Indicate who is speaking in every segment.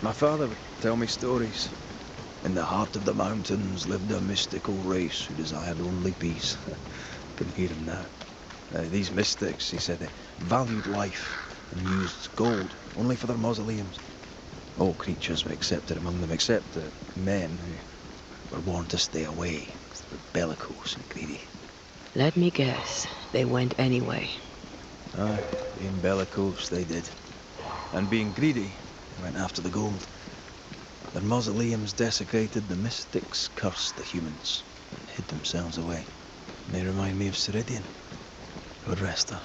Speaker 1: My father would tell me stories. In the heart of the mountains lived a mystical race who desired only peace. Can hear him now. These mystics, he said, they valued life and used gold only for their mausoleums. All creatures were accepted among them, except men who were warned to stay away. They were bellicose and greedy.
Speaker 2: Let me guess, they went anyway.
Speaker 1: Aye, being bellicose, they did. And being greedy, they went after the gold. Their mausoleums desecrated, the mystics cursed the humans and hid themselves away. And they remind me of Ceridian. God rest her.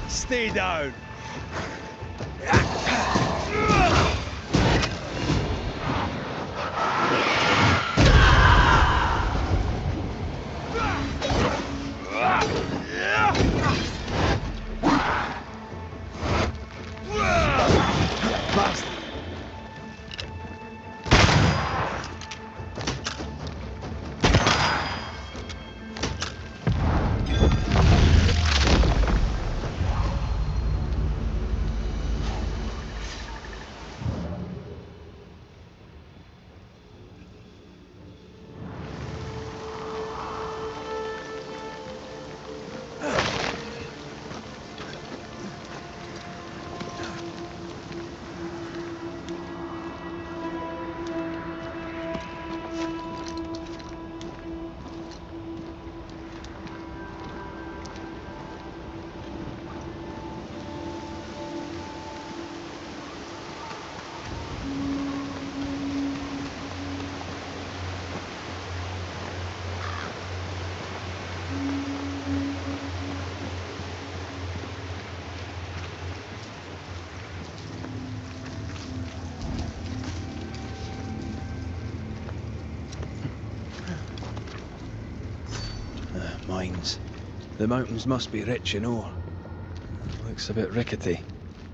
Speaker 3: Stay down. Bastard.
Speaker 1: Mines. The mountains must be rich in ore. Looks a bit rickety.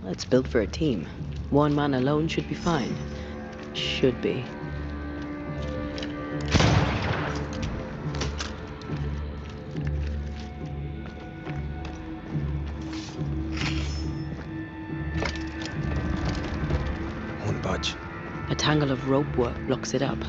Speaker 2: It's built for a team. One man alone should be fine. Should be.
Speaker 1: Won't budge.
Speaker 2: A tangle of rope work blocks it up.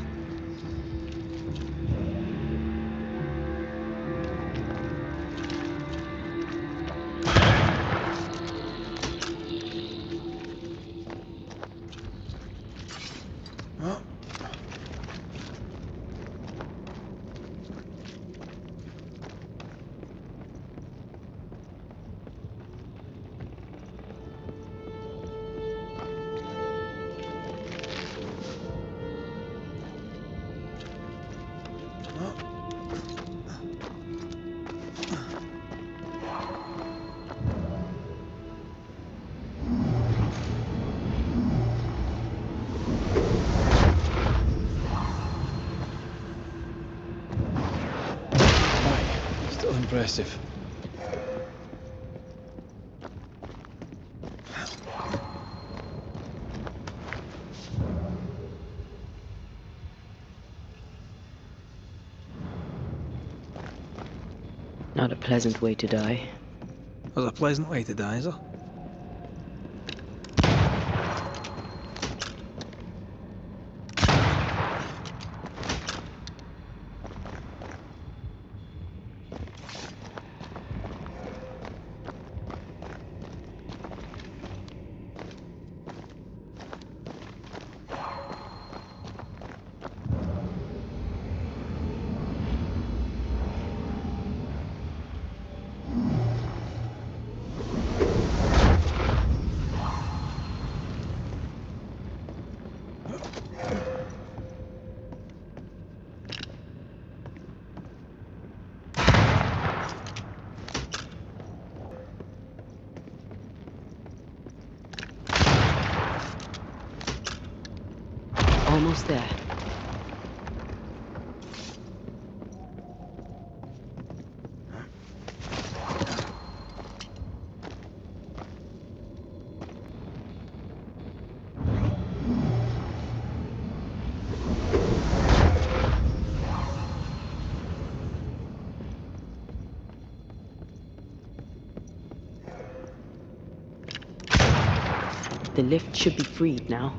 Speaker 1: Still impressive.
Speaker 2: Not a pleasant way to die.
Speaker 1: There's a pleasant way to die, is there?
Speaker 2: Almost there. The lift should be freed now.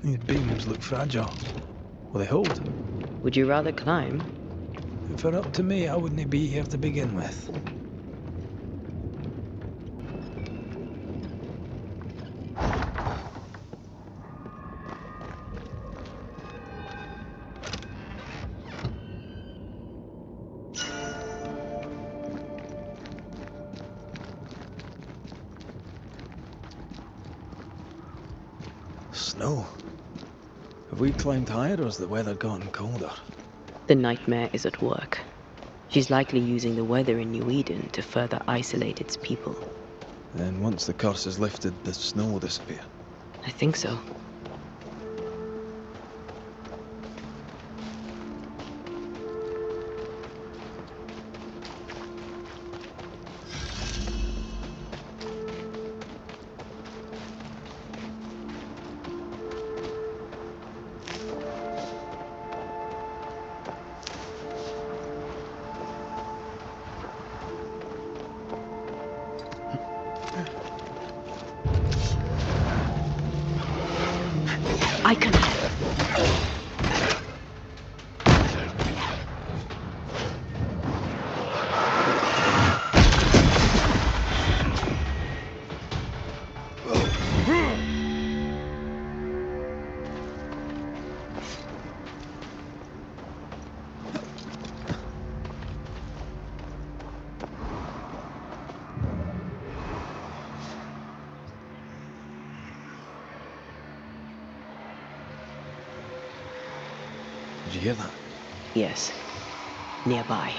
Speaker 1: These beams look fragile. Will they hold?
Speaker 2: Would you rather climb?
Speaker 1: If it were up to me, I wouldn't be here to begin with. Snow. Have we climbed higher, or has the weather gotten colder?
Speaker 2: The nightmare is at work. She's likely using the weather in New Eden to further isolate its people.
Speaker 1: Then once the curse is lifted, the snow will disappear.
Speaker 2: I think so. I can.
Speaker 1: Did you hear that?
Speaker 2: Yes. Nearby.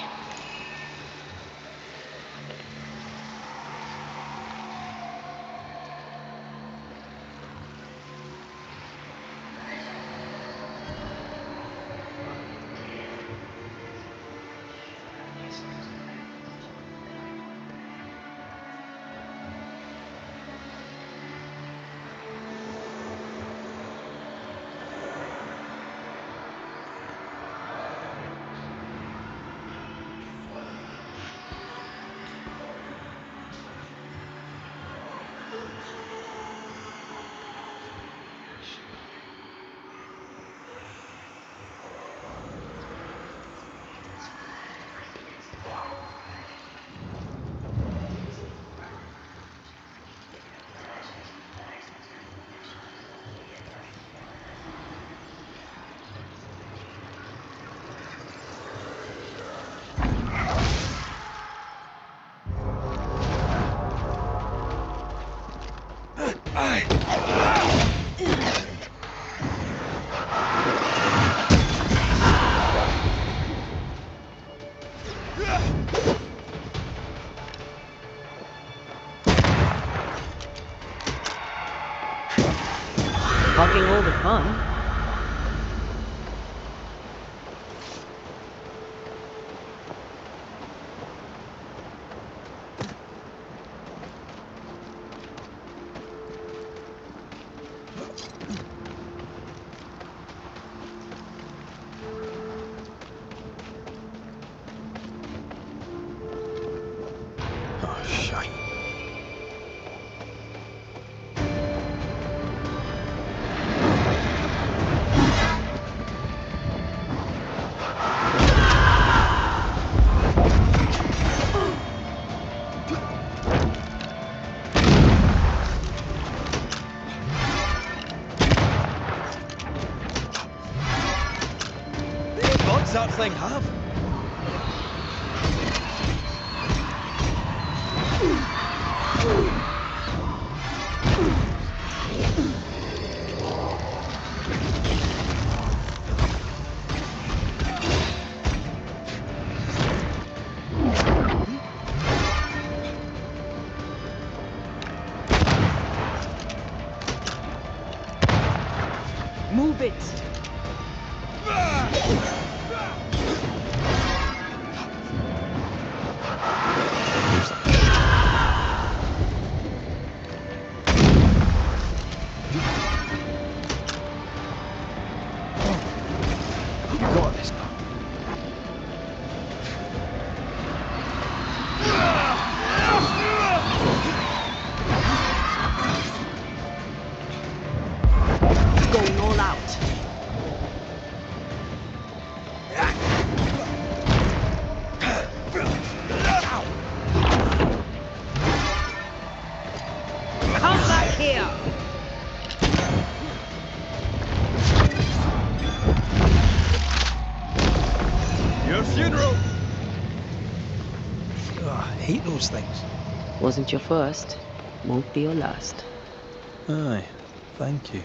Speaker 2: Hogging all the fun.
Speaker 1: Oh, shite. What's that thing have?
Speaker 2: convinced.
Speaker 1: You got this, man.
Speaker 2: Going all out. Come back here!
Speaker 3: Your funeral!
Speaker 1: Oh, I hate those things.
Speaker 2: Wasn't your first, won't be your last.
Speaker 1: Aye, thank you.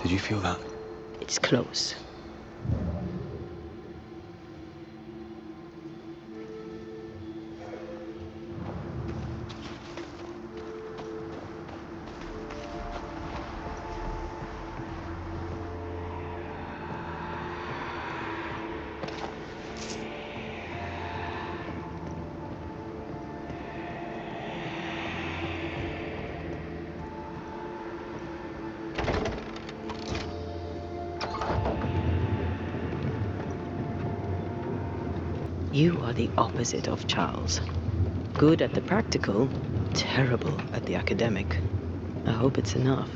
Speaker 1: Did you feel that?
Speaker 2: It's close. You are the opposite of Charles. Good at the practical, terrible at the academic. I hope it's enough.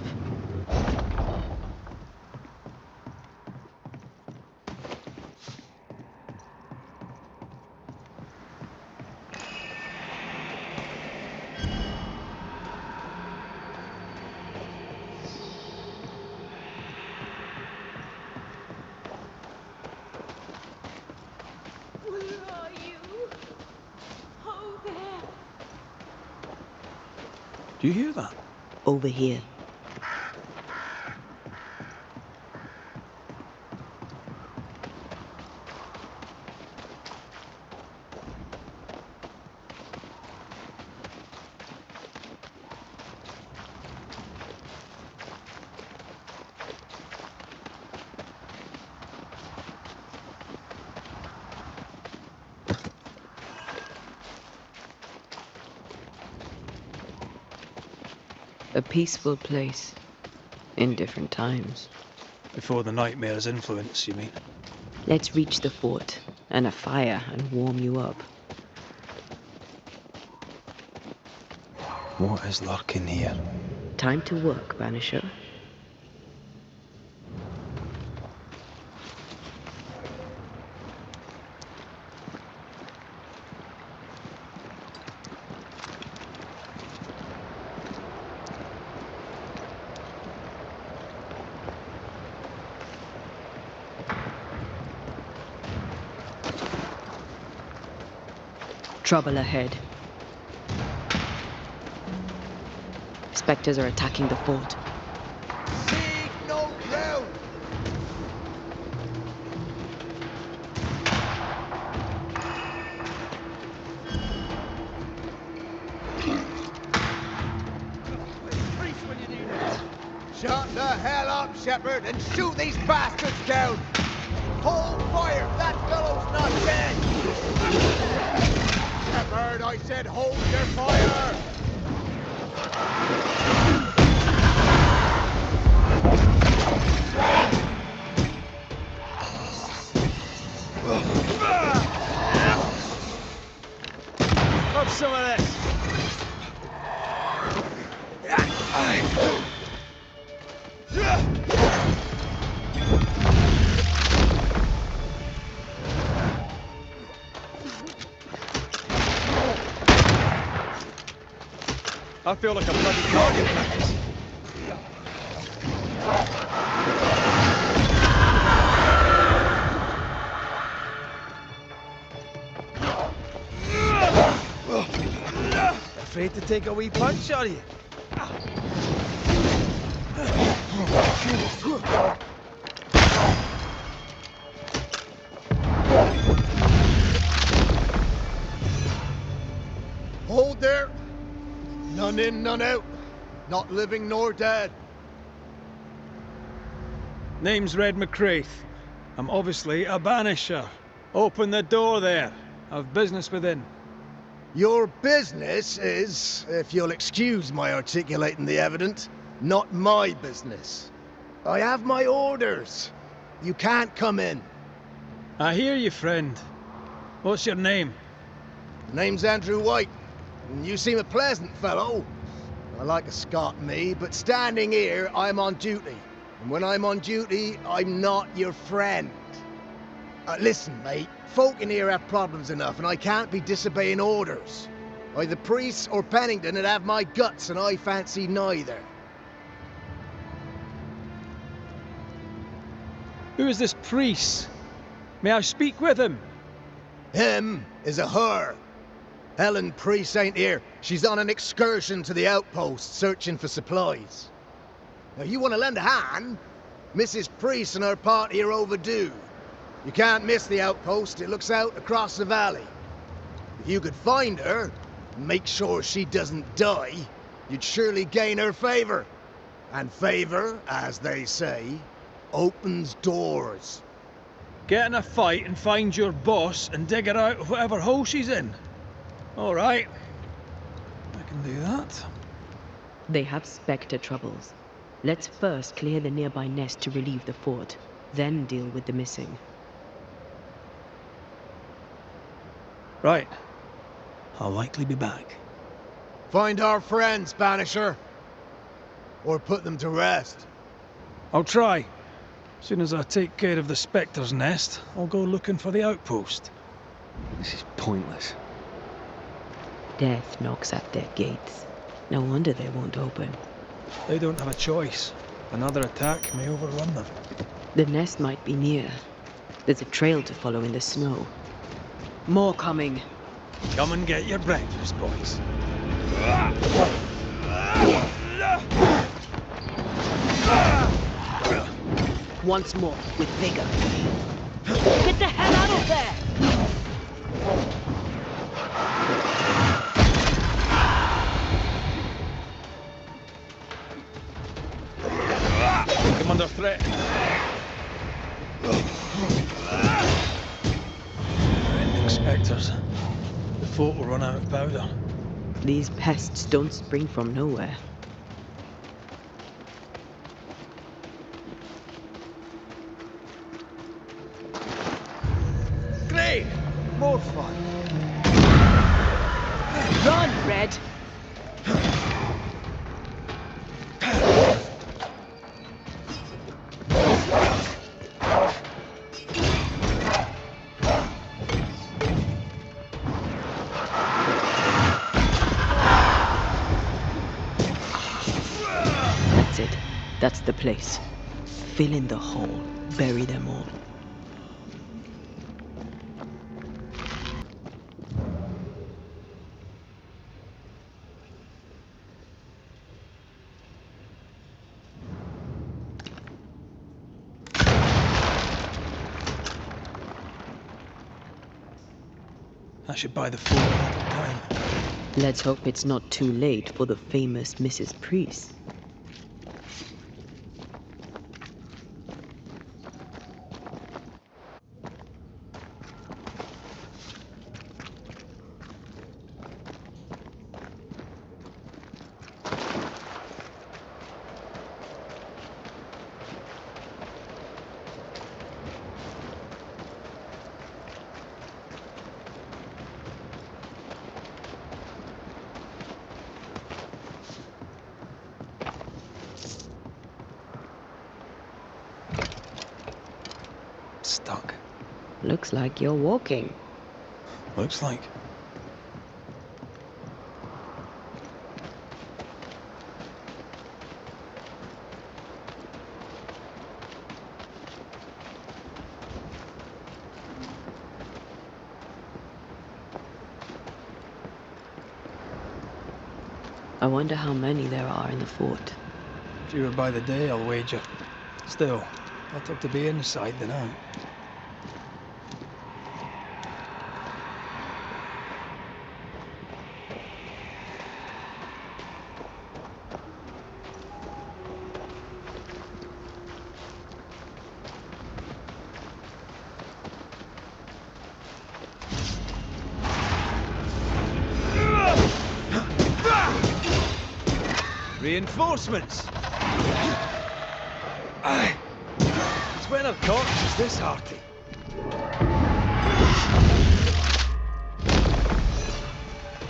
Speaker 1: Do you hear that?
Speaker 2: Over here. A peaceful place. In different times.
Speaker 1: Before the nightmare's influence, you mean?
Speaker 2: Let's reach the fort and a fire and warm you up.
Speaker 1: What is lurking here?
Speaker 2: Time to work, Banisher. Trouble ahead. Specters are attacking the fort.
Speaker 3: Seek no ground! Preese when you need it. Shut the hell up, Shepherd, and shoot these bastards down! Hold fire! That fellow's not dead! Shepherd, I said hold your fire! Have some of this! I feel like a bloody target practice. Afraid to take a wee punch, are you? in, none out. Not living nor dead.
Speaker 4: Name's Red McCraith. I'm obviously a Banisher. Open the door there. I've business within.
Speaker 3: Your business is, if you'll excuse my articulating the evident, not my business. I have my orders. You can't come in.
Speaker 4: I hear you, friend. What's your name?
Speaker 3: Name's Andrew White. And you seem a pleasant fellow. I like a Scot, me, but standing here, I'm on duty. And when I'm on duty, I'm not your friend. Listen, mate. Folk in here have problems enough, and I can't be disobeying orders. Either Preese or Pennington would have my guts, and I fancy neither.
Speaker 4: Who is this Preese? May I speak with him?
Speaker 3: Him is a her. Helen Preese ain't here. She's on an excursion to the outpost, searching for supplies. Now, you want to lend a hand? Mrs. Preece and her party are overdue. You can't miss the outpost. It looks out across the valley. If you could find her, and make sure she doesn't die, you'd surely gain her favor. And favor, as they say, opens doors.
Speaker 4: Get in a fight and find your boss and dig her out of whatever hole she's in. All right. I can do that.
Speaker 2: They have specter troubles. Let's first clear the nearby nest to relieve the fort, then deal with the missing.
Speaker 4: Right. I'll likely be back.
Speaker 3: Find our friends, Banisher. Or put them to rest.
Speaker 4: I'll try. As soon as I take care of the Spectre's nest, I'll go looking for the outpost.
Speaker 1: This is pointless.
Speaker 2: Death knocks at their gates. No wonder they won't open.
Speaker 4: They don't have a choice. Another attack may overrun them.
Speaker 2: The nest might be near. There's a trail to follow in the snow. More coming.
Speaker 4: Come and get your breakfast, boys.
Speaker 2: Once more, with vigor. Get the hell out of there!
Speaker 4: I'm under threat. Ending spectres. The fort will run out of powder.
Speaker 2: These pests don't spring from nowhere.
Speaker 3: Great! More fun.
Speaker 2: Run, Red! That's it. That's the place. Fill in the hole. Bury them all.
Speaker 4: I should buy the fort another time.
Speaker 2: Let's hope it's not too late for the famous Mrs. Preese.
Speaker 1: Stuck.
Speaker 2: Looks like you're walking.
Speaker 4: Looks like.
Speaker 2: I wonder how many there are in the fort.
Speaker 4: Fewer by the day, I'll wager. Still, better to be inside than out. Reinforcements! Aye. It's when our corpse is this hearty.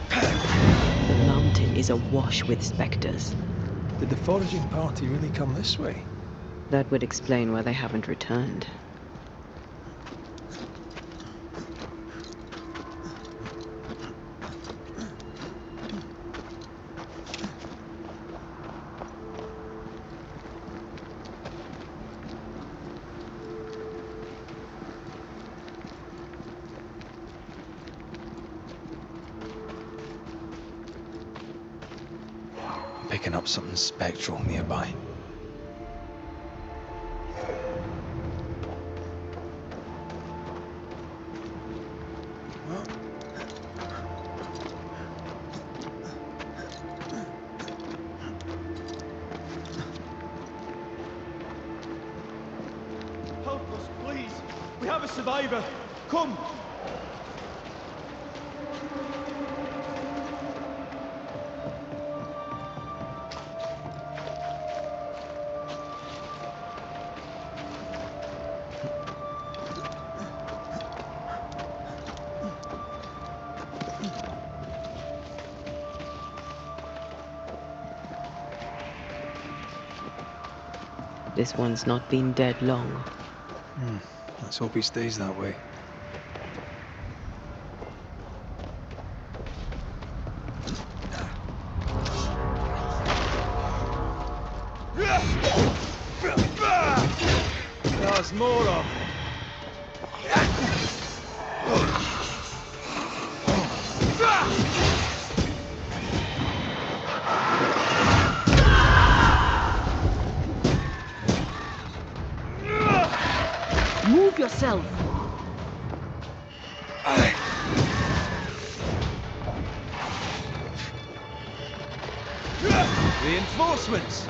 Speaker 2: The mountain is awash with specters.
Speaker 4: Did the foraging party really come this way?
Speaker 2: That would explain why they haven't returned.
Speaker 1: Picking up something spectral nearby.
Speaker 5: Help us, please! We have a survivor! Come!
Speaker 2: This one's not been dead long.
Speaker 1: Let's hope he stays that way.
Speaker 4: There's more of.
Speaker 2: Move yourself!
Speaker 4: Reinforcements!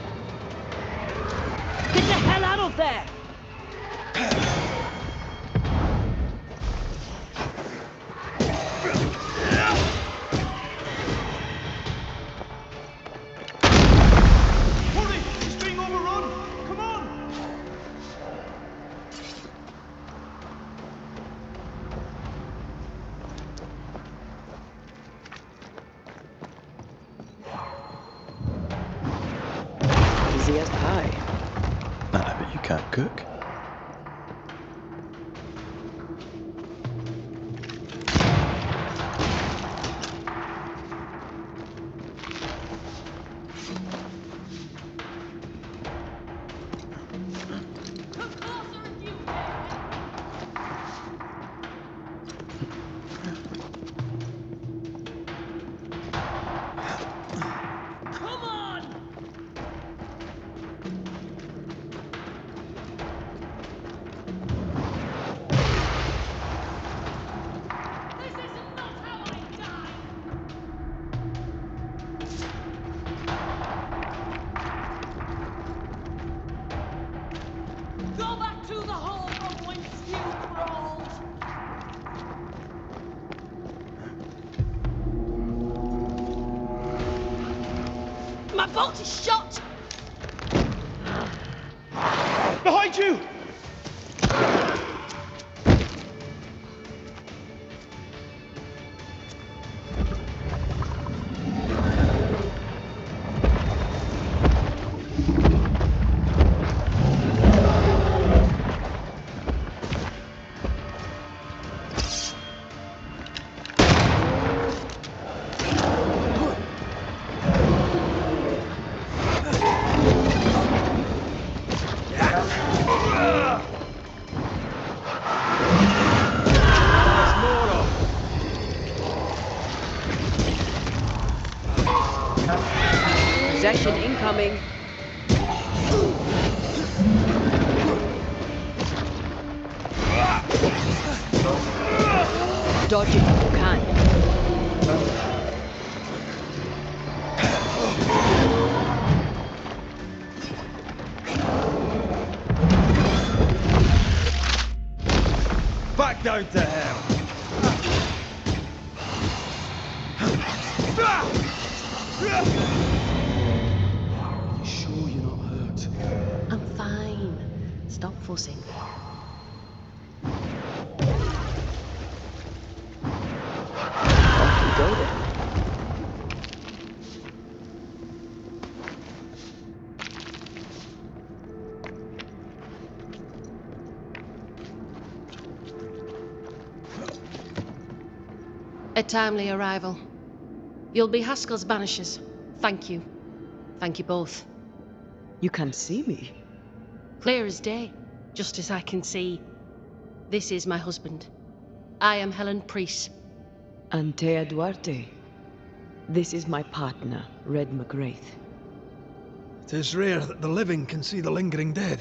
Speaker 2: Get the hell out of there!
Speaker 5: Hurry! He's being overrun! Come on!
Speaker 2: Easy as pie.
Speaker 1: And I bet you can't cook.
Speaker 6: Go back to the hole from whence you crawled! My bolt is shot!
Speaker 5: Behind you!
Speaker 2: Possession incoming. Dodge it if you can.
Speaker 4: Back down to hell!
Speaker 7: fussing.
Speaker 2: Off we go then.
Speaker 7: A timely arrival. You'll be Haskell's Banishers. Thank you. Thank you both.
Speaker 2: You can see me.
Speaker 7: Clear as day, just as I can see. This is my husband. I am Helen Preese.
Speaker 2: Antea Duarte. This is my partner, Red McGrath.
Speaker 4: It is rare that the living can see the lingering dead.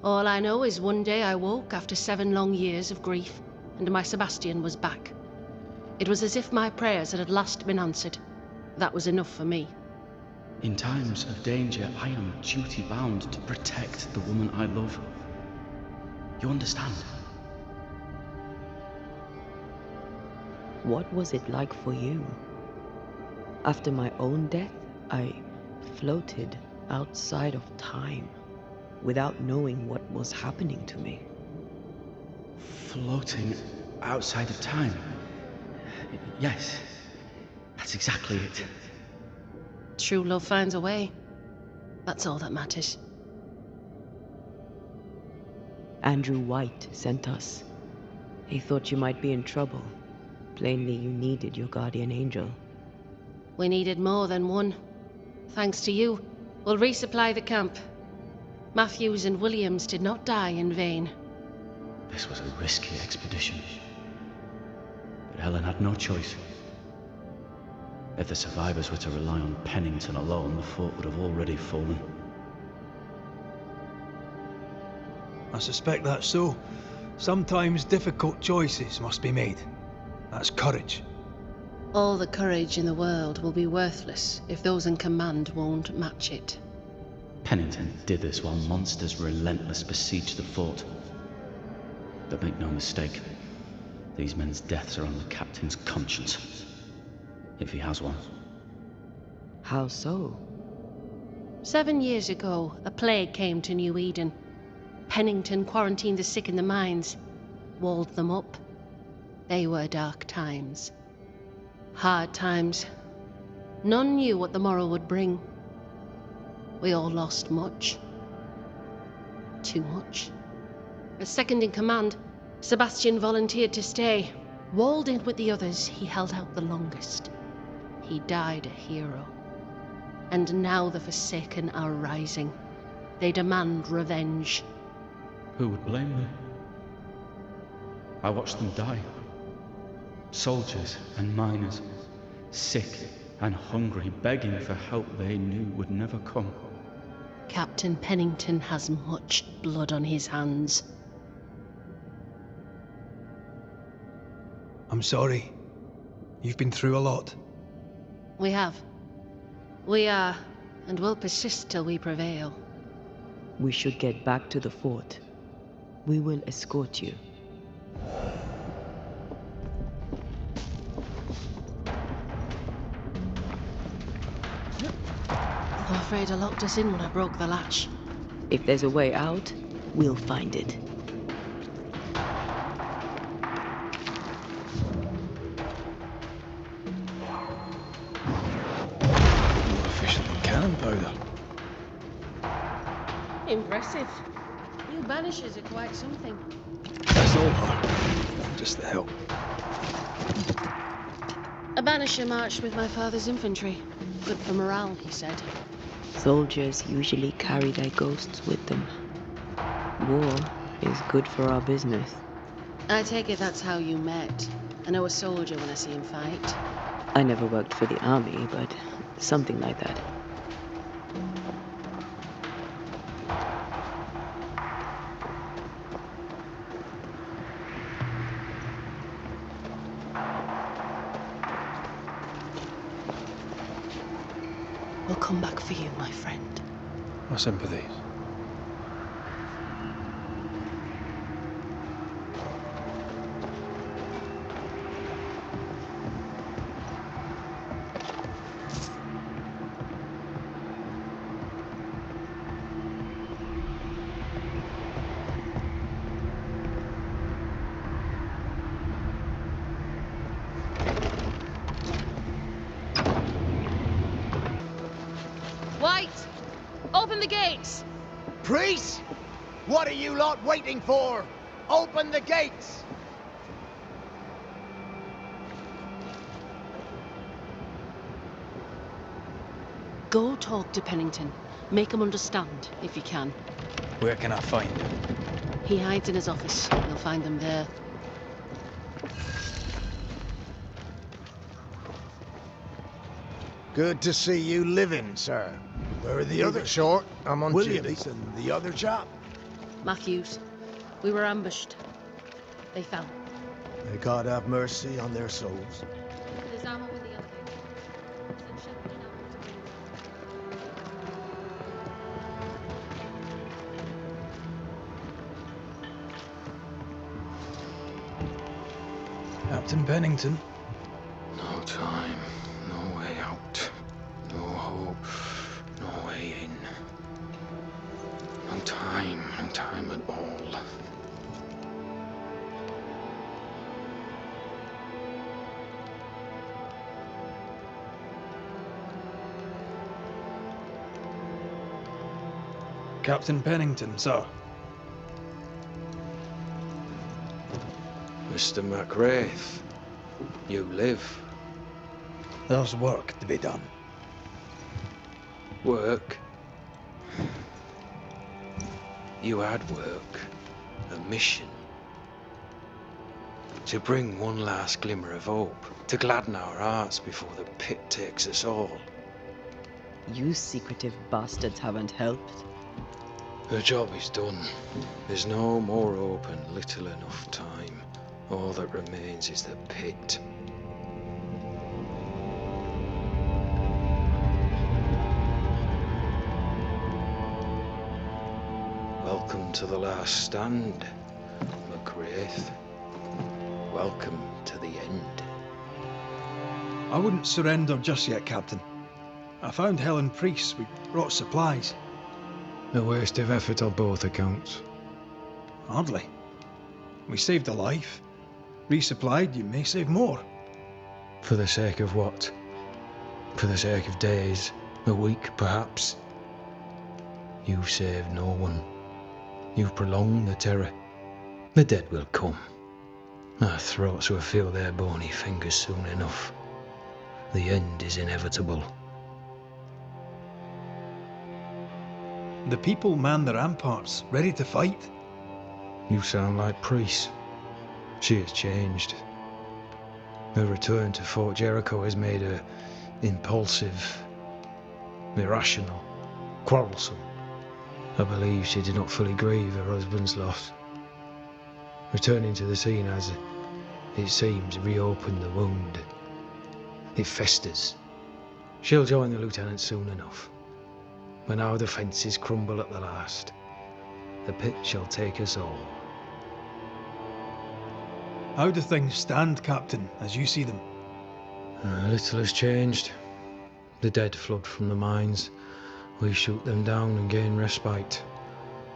Speaker 7: All I know is one day I woke after 7 long years of grief, and my Sebastian was back. It was as if my prayers had at last been answered. That was enough for me.
Speaker 8: In times of danger, I am duty-bound to protect the woman I love. You understand?
Speaker 2: What was it like for you? After my own death, I floated outside of time, without knowing what was happening to me.
Speaker 8: Floating outside of time? Yes, that's exactly it.
Speaker 7: True love finds a way. That's all that matters.
Speaker 2: Andrew White sent us. He thought you might be in trouble. Plainly, you needed your guardian angel.
Speaker 7: We needed more than one. Thanks to you, we'll resupply the camp. Matthews and Williams did not die in vain.
Speaker 8: This was a risky expedition. But Helen had no choice. If the survivors were to rely on Pennington alone, the fort would have already fallen.
Speaker 4: I suspect that's so. Sometimes difficult choices must be made. That's courage.
Speaker 7: All the courage in the world will be worthless if those in command won't match it.
Speaker 8: Pennington did this while monsters relentless besieged the fort. But make no mistake, these men's deaths are on the captain's conscience. If he has one.
Speaker 2: How so?
Speaker 7: 7 years ago, a plague came to New Eden. Pennington quarantined the sick in the mines, walled them up. They were dark times. Hard times. None knew what the morrow would bring. We all lost much. Too much. As second in command, Sebastian volunteered to stay. Walled in with the others, he held out the longest. He died a hero. And now the Forsaken are rising. They demand revenge.
Speaker 8: Who would blame them? I watched them die. Soldiers and miners, sick and hungry, begging for help they knew would never come.
Speaker 7: Captain Pennington has much blood on his hands.
Speaker 4: I'm sorry. You've been through a lot.
Speaker 7: We have. We are, and will persist till we prevail.
Speaker 2: We should get back to the fort. We will escort you.
Speaker 7: I'm afraid I locked us in when I broke the latch.
Speaker 2: If there's a way out, we'll find it.
Speaker 1: More efficient than cannon powder.
Speaker 7: Impressive. You Banishers are quite something.
Speaker 1: That's all her. Just the help.
Speaker 7: A Banisher marched with my father's infantry. Good for morale, he said.
Speaker 2: Soldiers usually carry their ghosts with them. War is good for our business.
Speaker 7: I take it that's how you met. I know a soldier when I see him fight.
Speaker 2: I never worked for the army, but something like that.
Speaker 7: We'll come back for you, my friend.
Speaker 1: My sympathies.
Speaker 7: Open the gates!
Speaker 3: Preese! What are you lot waiting for? Open the gates!
Speaker 7: Go talk to Pennington. Make him understand, if you can.
Speaker 4: Where can I find him?
Speaker 7: He hides in his office. You'll find him there.
Speaker 3: Good to see you living, sir. Where are the others? Short, I'm on
Speaker 9: Williams
Speaker 3: duty.
Speaker 9: and the other chap.
Speaker 7: Matthews. We were ambushed. They fell.
Speaker 9: May God have mercy on their souls.
Speaker 7: There's ammo in the elevator. Send Shepard and Allen to bring them.
Speaker 4: Captain Pennington.
Speaker 8: No time, no way out, no hope, no way in. No time at all.
Speaker 4: Captain Pennington, sir.
Speaker 8: Mr. McWraith, you live.
Speaker 4: There's work to be done.
Speaker 8: Work? You had work. A mission. To bring one last glimmer of hope. To gladden our hearts before the pit takes us all.
Speaker 2: You secretive bastards haven't helped.
Speaker 8: The job is done. There's no more hope and little enough time. All that remains is the pit. Welcome to the last stand, McWraith. Welcome to the end.
Speaker 4: I wouldn't surrender just yet, Captain. I found Helen Preese. We brought supplies.
Speaker 8: A waste of effort on both accounts.
Speaker 4: Hardly. We saved a life. Resupplied, you may save more.
Speaker 8: For the sake of what? For the sake of days, a week perhaps? You've saved no one. You've prolonged the terror. The dead will come. Our throats will feel their bony fingers soon enough. The end is inevitable.
Speaker 4: The people man the ramparts, ready to fight.
Speaker 8: You sound like Preese. She has changed. Her return to Fort Jericho has made her impulsive, irrational, quarrelsome. I believe she did not fully grieve her husband's loss. Returning to the scene has, it seems, reopened the wound. It festers. She'll join the lieutenant soon enough. When our defences crumble at the last, the pit shall take us all.
Speaker 4: How do things stand, Captain, as you see them?
Speaker 8: Little has changed. The dead flood from the mines. We shoot them down and gain respite.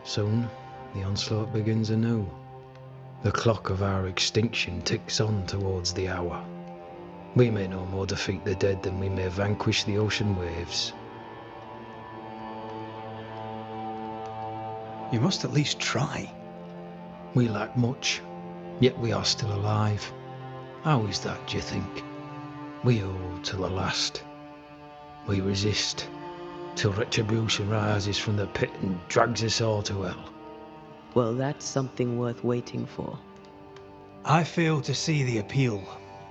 Speaker 8: Soon, the onslaught begins anew. The clock of our extinction ticks on towards the hour. We may no more defeat the dead than we may vanquish the ocean waves.
Speaker 4: You must at least try.
Speaker 8: We lack much, yet we are still alive. How is that, do you think? We hold to the last. We resist, till retribution rises from the pit and drags us all to hell.
Speaker 2: Well, that's something worth waiting for.
Speaker 4: I fail to see the appeal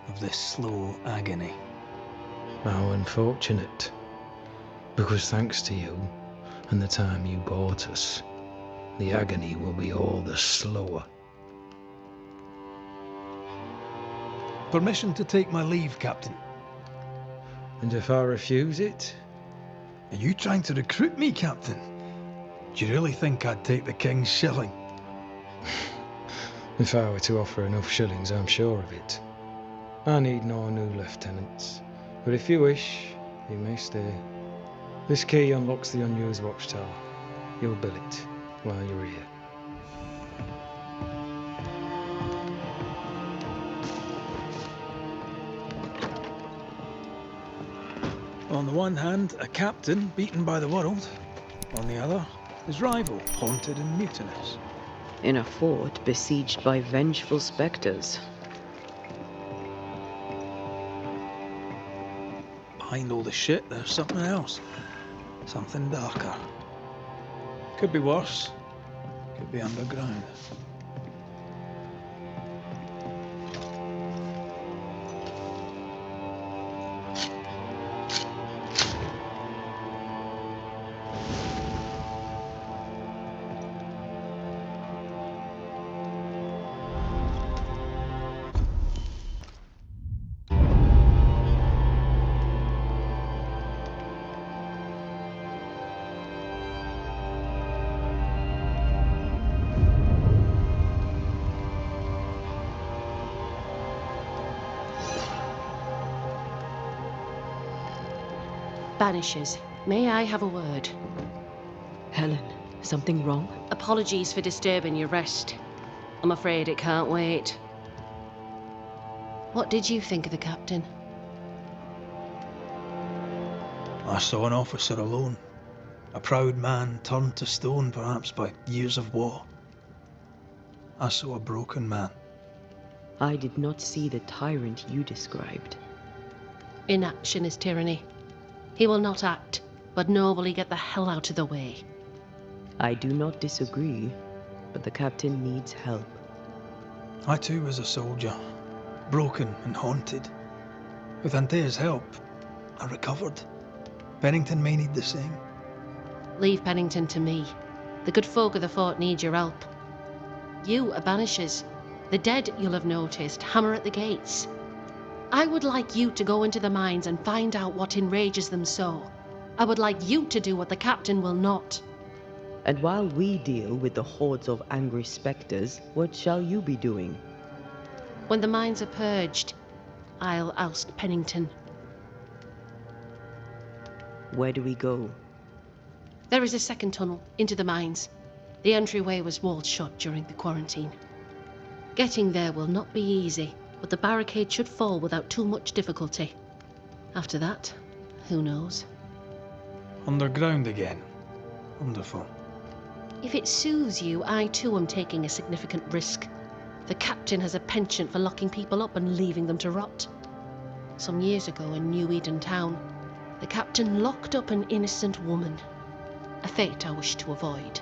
Speaker 4: of this slow agony.
Speaker 8: How unfortunate. Because thanks to you, and the time you bought us, the agony will be all the slower.
Speaker 4: Permission to take my leave, Captain.
Speaker 8: And if I refuse it?
Speaker 4: Are you trying to recruit me, Captain? Do you really think I'd take the King's shilling?
Speaker 8: If I were to offer enough shillings, I'm sure of it. I need no new lieutenants. But if you wish, you may stay. This key unlocks the unused watchtower. You'll bill it while you're here.
Speaker 4: On the one hand, a captain beaten by the world. On the other, his rival, haunted and mutinous.
Speaker 2: In a fort besieged by vengeful specters.
Speaker 4: Behind all the shit, there's something else. Something darker. Could be worse. Could be underground.
Speaker 7: Banishers, may I have a word?
Speaker 2: Helen, something wrong?
Speaker 7: Apologies for disturbing your rest. I'm afraid it can't wait. What did you think of the captain?
Speaker 4: I saw an officer alone. A proud man turned to stone, perhaps by years of war. I saw a broken man.
Speaker 2: I did not see the tyrant you described.
Speaker 7: Inaction is tyranny. He will not act, but nor will he get the hell out of the way.
Speaker 2: I do not disagree, but the captain needs help.
Speaker 4: I too was a soldier, broken and haunted. With Anthea's help, I recovered. Pennington may need the same.
Speaker 7: Leave Pennington to me. The good folk of the fort need your help. You are Banishers. The dead, you'll have noticed, hammer at the gates. I would like you to go into the mines and find out what enrages them so. I would like you to do what the captain will not.
Speaker 2: And while we deal with the hordes of angry specters, what shall you be doing?
Speaker 7: When the mines are purged, I'll oust Pennington.
Speaker 2: Where do we go?
Speaker 7: There is a second tunnel into the mines. The entryway was walled shut during the quarantine. Getting there will not be easy, but the barricade should fall without too much difficulty. After that, who knows?
Speaker 4: Underground again. Wonderful.
Speaker 7: If it soothes you, I too am taking a significant risk. The captain has a penchant for locking people up and leaving them to rot. Some years ago in New Eden town, the captain locked up an innocent woman. A fate I wish to avoid.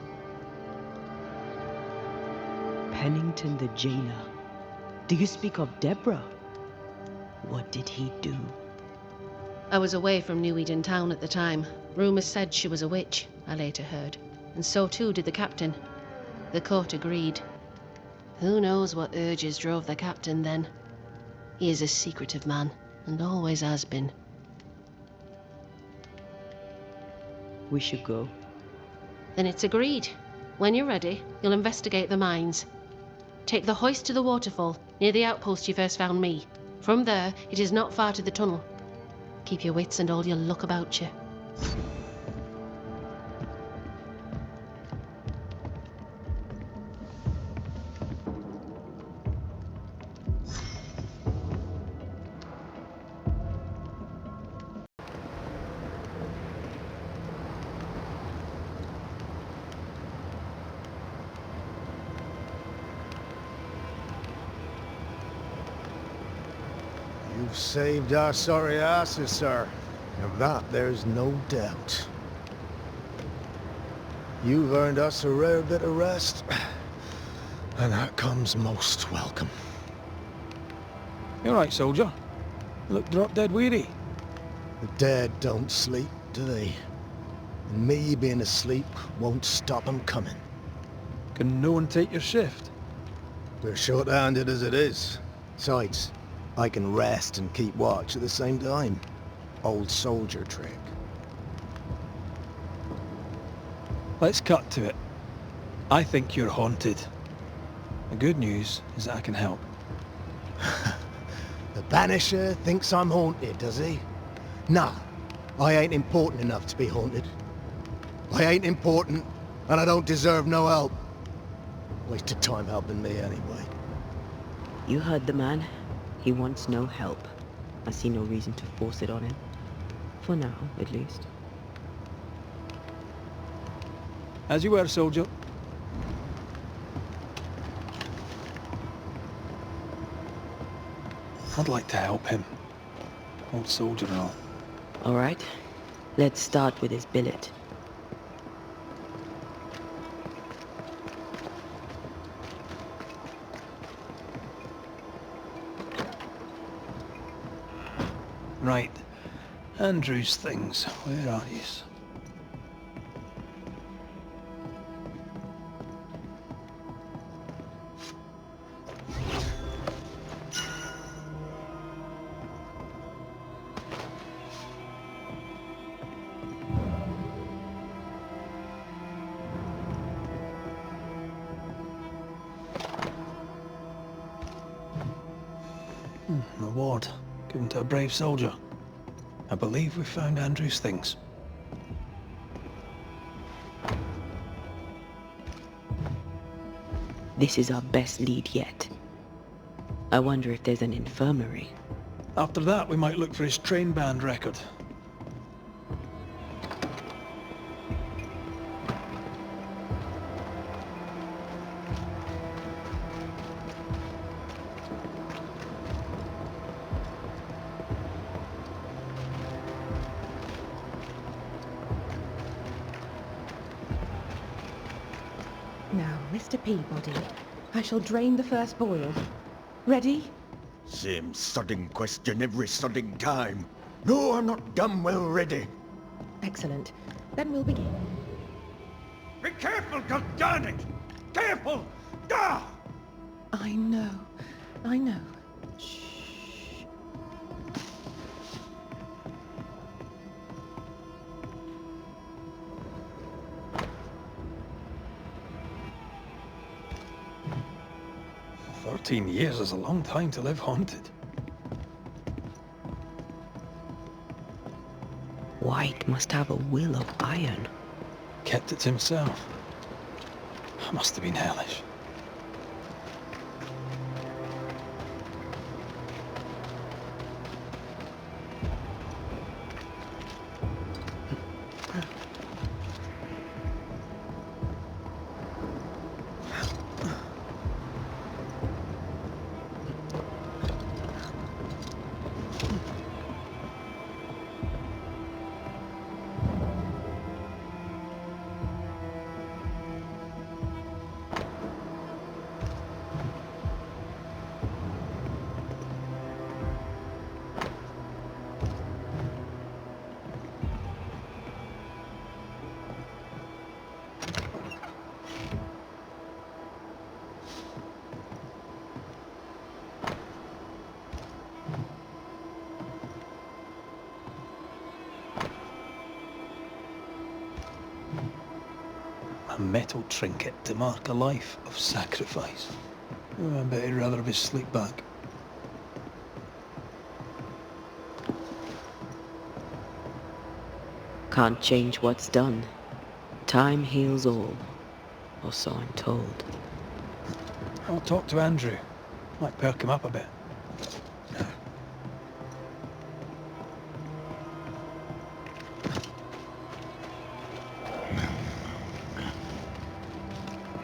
Speaker 2: Pennington the jailer. Do you speak of Deborah? What did he do?
Speaker 7: I was away from New Eden town at the time. Rumours said she was a witch, I later heard. And so too did the captain. The court agreed. Who knows what urges drove the captain then? He is a secretive man, and always has been.
Speaker 2: We should go.
Speaker 7: Then it's agreed. When you're ready, you'll investigate the mines. Take the hoist to the waterfall, near the outpost you first found me. From there, it is not far to the tunnel. Keep your wits and all your luck about you.
Speaker 9: You've saved our sorry asses, sir. Of that, there's no doubt. You've earned us a rare bit of rest, and that comes most welcome.
Speaker 4: You all right, soldier? You look drop dead weary.
Speaker 9: The dead don't sleep, do they? And me being asleep won't stop 'em coming.
Speaker 4: Can no one take your shift?
Speaker 9: We're short-handed as it is. Besides, I can rest and keep watch at the same time. Old soldier trick.
Speaker 4: Let's cut to it. I think you're haunted. The good news is that I can help.
Speaker 9: The Banisher thinks I'm haunted, does he? Nah, I ain't important enough to be haunted. I ain't important, and I don't deserve no help. Wasted time helping me anyway.
Speaker 2: You heard the man. He wants no help. I see no reason to force it on him. For now, at least.
Speaker 4: As you were, soldier. I'd like to help him. Old soldier and all.
Speaker 2: All right. Let's start with his billet.
Speaker 4: Right. Andrew's things. Where are yous? Reward given to a brave soldier. I believe we found Andrew's things.
Speaker 2: This is our best lead yet. I wonder if there's an infirmary.
Speaker 4: After that, we might look for his train band record.
Speaker 10: Now, Mr. Peabody, I shall drain the first boil. Ready?
Speaker 3: Same sodding question every sodding time. No, I'm not damn well ready.
Speaker 10: Excellent. Then we'll begin.
Speaker 3: Be careful, goddarn it! Careful! Ah!
Speaker 10: I know. I know.
Speaker 4: 13 years is a long time to live haunted.
Speaker 2: White must have a will of iron.
Speaker 4: Kept it to himself. Must have been hellish. A metal trinket to mark a life of sacrifice. Oh, I bet he'd rather have his sleep back.
Speaker 2: Can't change what's done. Time heals all. Or so I'm told.
Speaker 4: I'll talk to Andrew. Might perk him up a bit.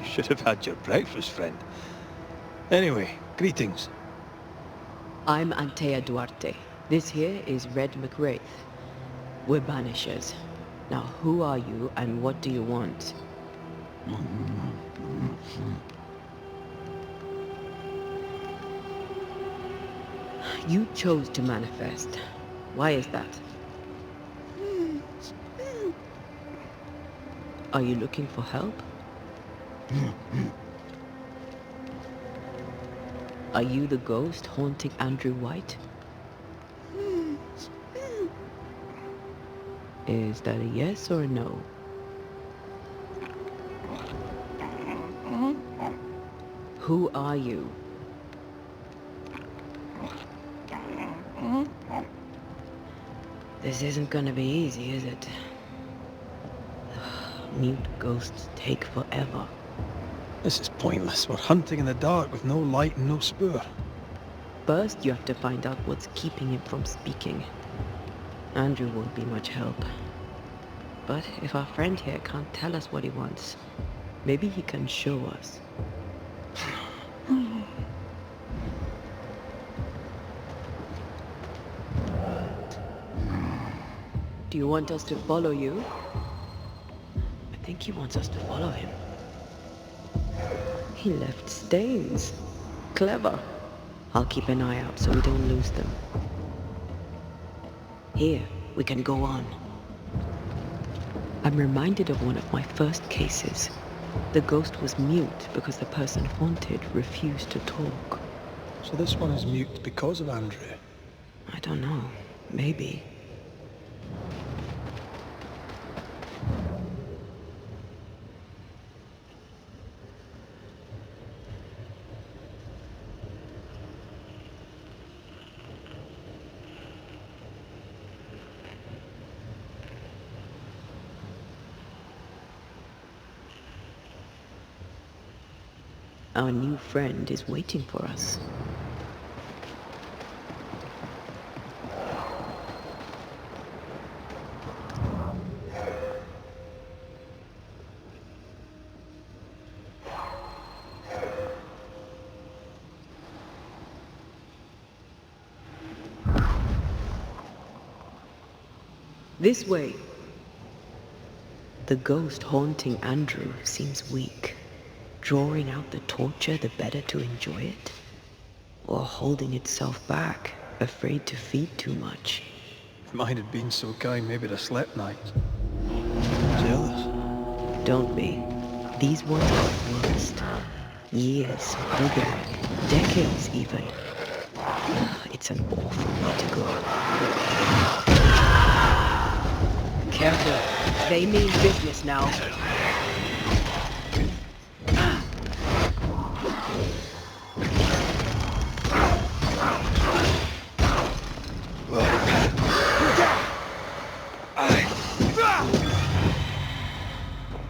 Speaker 4: Should have had your breakfast, friend. Anyway, greetings.
Speaker 2: I'm Antea Duarte. This here is Red McWraith. We're Banishers. Now, who are you and what do you want? You chose to manifest. Why is that? Are you looking for help? Are you the ghost haunting Andrew White? Is that a yes or a no? Who are you? This isn't gonna be easy, is it? Mute ghosts take forever.
Speaker 4: This is pointless. We're hunting in the dark with no light and no spoor.
Speaker 2: First, you have to find out what's keeping him from speaking. Andrew won't be much help. but if our friend here can't tell us what he wants, maybe he can show us. Do you want us to follow you? I think he wants us to follow him. He left stains. Clever. I'll keep an eye out so we don't lose them. Here, we can go on. I'm reminded of one of my first cases. The ghost was mute because the person haunted refused to talk.
Speaker 4: So this one is mute because of Andrew?
Speaker 2: I don't know. Maybe. Our new friend is waiting for us. This way. The ghost haunting Andrew seems weak. Drawing out the torture the better to enjoy it? Or holding itself back, afraid to feed too much?
Speaker 4: If mine had been so kind, maybe I'd have slept nights. Jealous?
Speaker 2: Don't be. These ones are the worst. Years, pilgrimage, decades even. It's an awful way to go. Careful. They mean business now.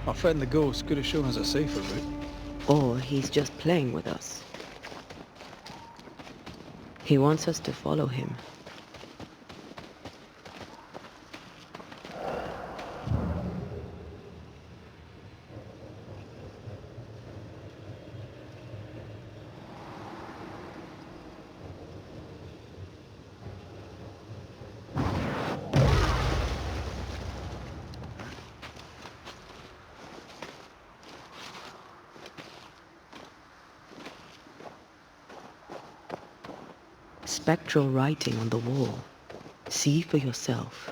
Speaker 4: Our friend the ghost could have shown us a safer route.
Speaker 2: Or he's just playing with us. He wants us to follow him. Spectral writing on the wall. See for yourself.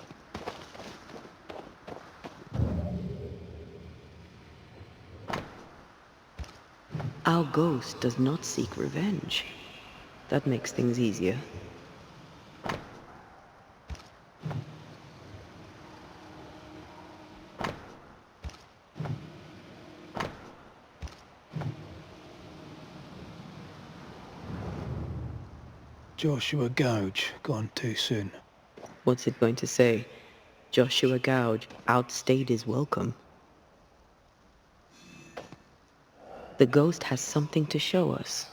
Speaker 2: Our ghost does not seek revenge. That makes things easier.
Speaker 4: Joshua Gouge, gone too soon.
Speaker 2: What's it going to say? Joshua Gouge outstayed his welcome. The ghost has something to show us.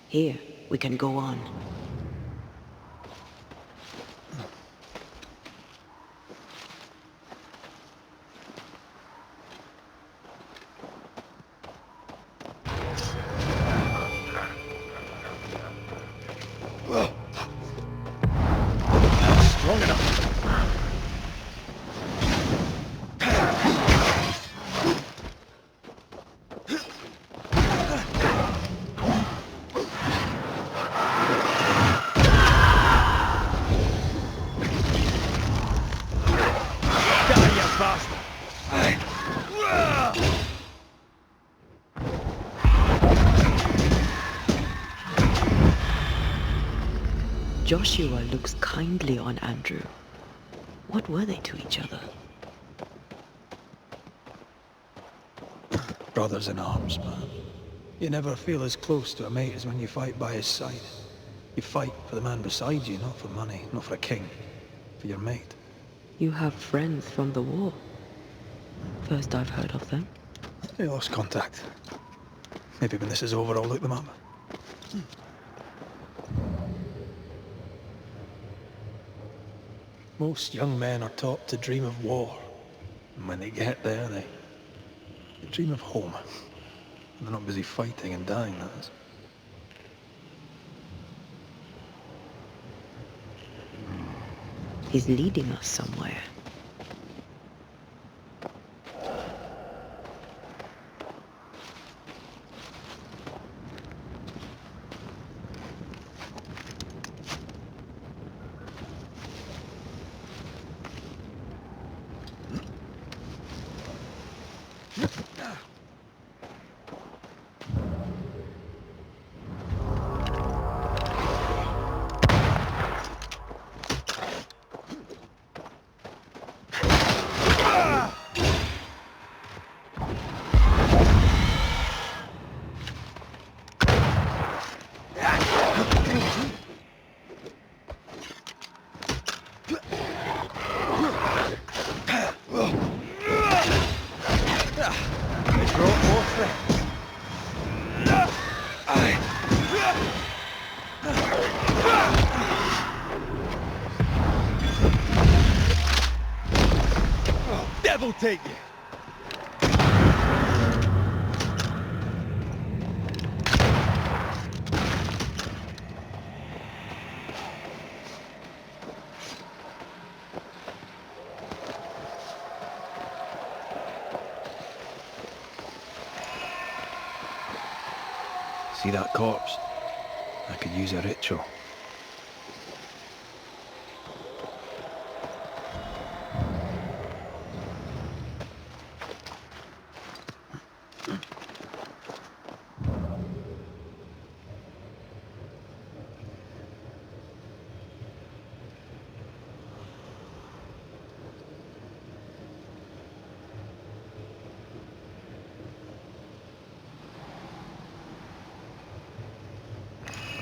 Speaker 2: Here, we can go on.
Speaker 3: Strong enough.
Speaker 2: Joshua looks kindly on Andrew. What were they to each other?
Speaker 4: Brothers in arms, man. You never feel as close to a mate as when you fight by his side. You fight for the man beside you, not for money, not for a king. for your mate.
Speaker 2: You have friends from the war. First I've heard of them.
Speaker 4: They lost contact. Maybe when this is over, I'll look them up. Most young men are taught to dream of war. And when they get there, they dream of home. They're not busy fighting and dying, that is.
Speaker 2: He's leading us somewhere.
Speaker 3: Devil take you!
Speaker 1: See that corpse? I could use a ritual.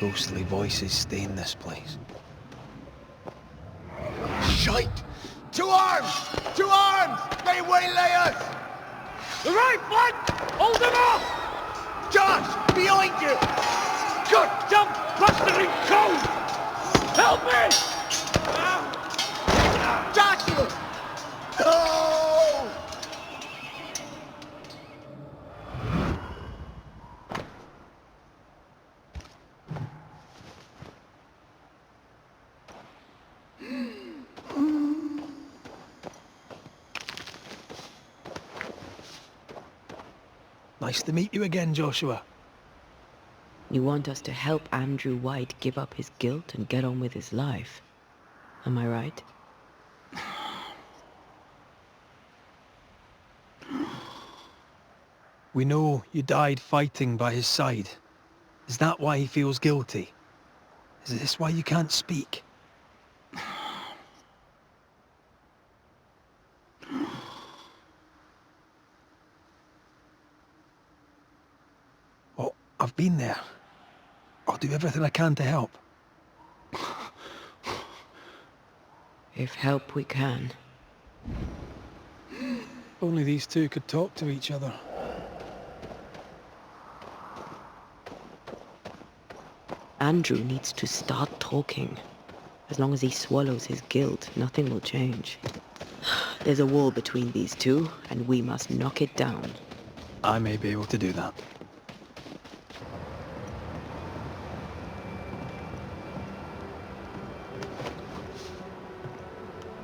Speaker 1: Ghostly voices stay in this place.
Speaker 3: Shite! To arms! To arms! They waylay us!
Speaker 5: The right flank! Hold them off!
Speaker 3: Josh! Behind you!
Speaker 5: Good jump, blustering code! Help me!
Speaker 3: Joshua! Oh!
Speaker 4: Nice to meet you again, Joshua.
Speaker 2: You want us to help Andrew White give up his guilt and get on with his life. Am I right?
Speaker 4: We know you died fighting by his side. Is that why he feels guilty? Is this why you can't speak? Well, I've been there. I'll do everything I can to help.
Speaker 2: If help we can.
Speaker 4: Only these two could talk to each other.
Speaker 2: Andrew needs to start talking. As long as he swallows his guilt, nothing will change. There's a wall between these two, and we must knock it down.
Speaker 4: I may be able to do that.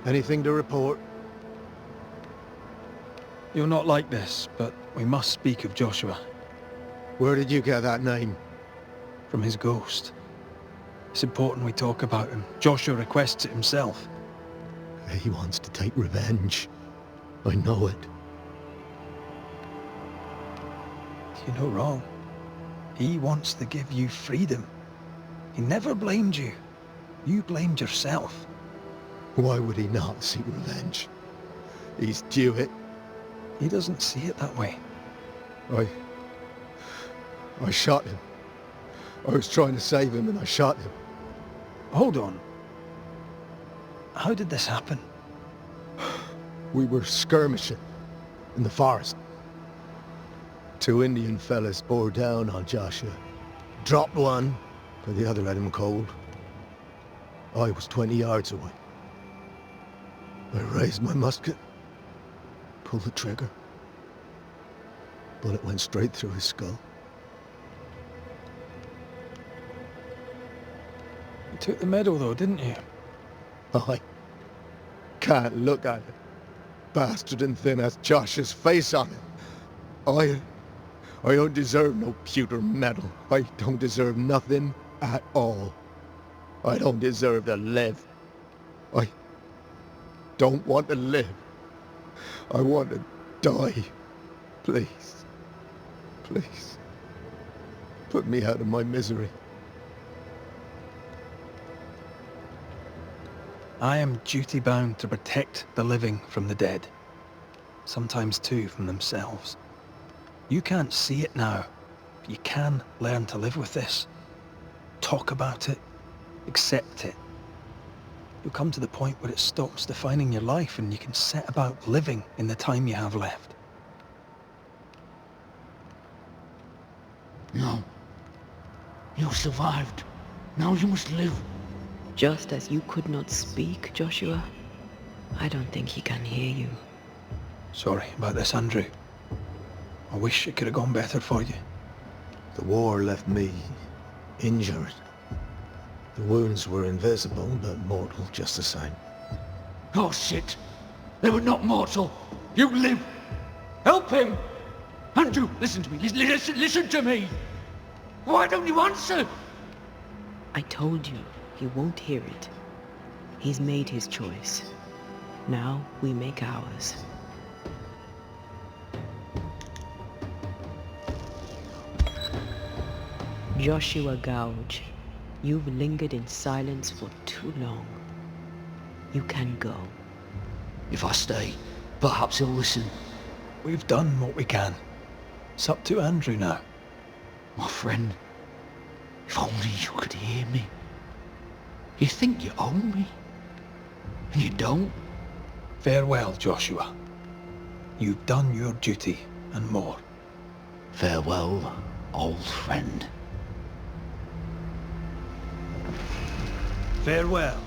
Speaker 9: Anything to report?
Speaker 4: You're not like this, but we must speak of Joshua.
Speaker 9: Where did you get that name?
Speaker 4: From his ghost. It's important we talk about him. Joshua requests it himself.
Speaker 9: He wants to take revenge. I know it.
Speaker 4: You're not wrong. He wants to give you freedom. He never blamed you. You blamed yourself.
Speaker 9: Why would he not seek revenge? He's due it.
Speaker 4: He doesn't see it that way.
Speaker 9: I shot him. I was trying to save him and I shot him.
Speaker 4: Hold on. How did this happen?
Speaker 9: We were skirmishing in the forest. 2 Indian fellas bore down on Joshua. Dropped one, but the other had him cold. I was 20 yards away. I raised my musket, pulled the trigger. Bullet went straight through his skull.
Speaker 4: You took the medal though, didn't you?
Speaker 9: I can't look at it. Bastard and thin as Josh's face on it. I don't deserve no pewter medal. I don't deserve nothing at all. I don't deserve to live. I don't want to live. I want to die. Please. Please. Put me out of my misery.
Speaker 4: I am duty-bound to protect the living from the dead. Sometimes too from themselves. You can't see it now, but you can learn to live with this. Talk about it. Accept it. You'll come to the point where it stops defining your life and you can set about living in the time you have left.
Speaker 11: No. You survived. Now you must live.
Speaker 2: Just as you could not speak, Joshua, I don't think he can hear you.
Speaker 4: Sorry about this, Andrew. I wish it could have gone better for you.
Speaker 9: The war left me injured. The wounds were invisible, but mortal just the same.
Speaker 11: Oh shit! They were not mortal! You live! Help him! Andrew, listen to me! Listen to me! Why don't you answer?
Speaker 2: I told you, he won't hear it. He's made his choice. Now we make ours. Joshua Gouge, you've lingered in silence for too long. You can go.
Speaker 11: If I stay, perhaps he'll listen.
Speaker 4: We've done what we can. It's up to Andrew now.
Speaker 11: My friend, if only you could hear me. You think you own me, and you don't.
Speaker 4: Farewell, Joshua. You've done your duty and more.
Speaker 11: Farewell, old friend.
Speaker 4: Farewell.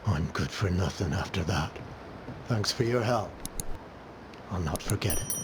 Speaker 9: I'm good for nothing after that. Thanks for your help. I'll not forget it.